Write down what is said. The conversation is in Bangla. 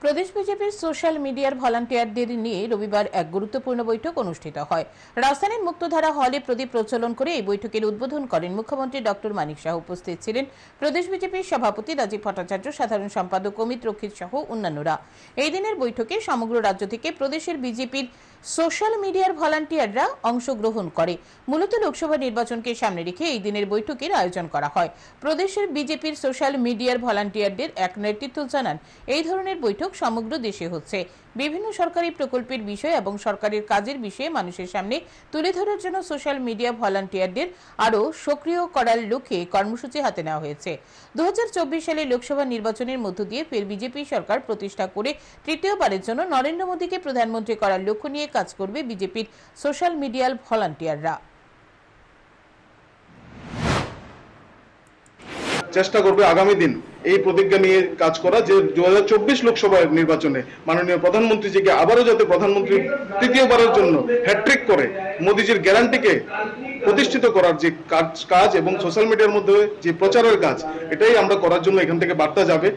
প্রদেশ বিজেপির সোশ্যাল মিডিয়ার ভলান্টিয়ারদের নিয়ে রবিবার এক গুরুত্বপূর্ণ বৈঠক অনুষ্ঠিত হয়। রাজধানীর মুক্তধারা হলে প্রদীপ প্রজ্বলন করে এই বৈঠকের উদ্বোধন করেন মুখ্যমন্ত্রী ডক্টর মানিক সাহা। উপস্থিত ছিলেন প্রদেশ বিজেপির সভাপতি রাজীব ভট্টাচার্য, সাধারণ সম্পাদক অমিত রক্ষিত সহ অন্যান্যরা। এই দিনের বৈঠকে সমগ্র রাজ্য থেকে প্রদেশের বিজেপির সোশ্যাল মিডিয়ার ভলান্টিয়াররা অংশগ্রহণ করে। মূলত লোকসভা নির্বাচনকে সামনে রেখে এই দিনের বৈঠকের আয়োজন করা হয়। প্রদেশের বিজেপির সোশ্যাল মিডিয়ার ভলান্টিয়ারদের এক নেতৃত্ব জানান, এই ধরনের বৈঠক সমগ্র দেশে হচ্ছে। বিভিন্ন সরকারি প্রকল্পের বিষয় এবং সরকারের কাজের বিষয়ে মানুষের সামনে তুলে ধরার জন্য সোশ্যাল মিডিয়া ভলান্টিয়ারদের আরও সক্রিয় করার লক্ষ্যে কর্মসূচি হাতে নেওয়া হয়েছে। 2024 সালে লোকসভা নির্বাচনের মধ্য দিয়ে ফের বিজেপি সরকার প্রতিষ্ঠা করে তৃতীয়বারের জন্য নরেন্দ্র মোদীকে প্রধানমন্ত্রী করার লক্ষ্য নিয়ে কাজ করবে বিজেপির সোশ্যাল মিডিয়াল ভলান্টিয়াররা। চেষ্টা করবে আগামী দিন এই প্রতিজ্ঞা নিয়ে কাজ করা যে 2024 লোকসভা নির্বাচনে মাননীয় প্রধানমন্ত্রীজিকে আবারও যাতে প্রধানমন্ত্রী তৃতীয়বারের জন্য হ্যাট্রিক করে মোদীজির গ্যারান্টিকে প্রতিষ্ঠিত করার যে কাজ এবং সোশ্যাল মিডিয়ার মধ্যে যে প্রচারের কাজ, এটাই আমরা করার জন্য এখান থেকে বার্তা যাবে।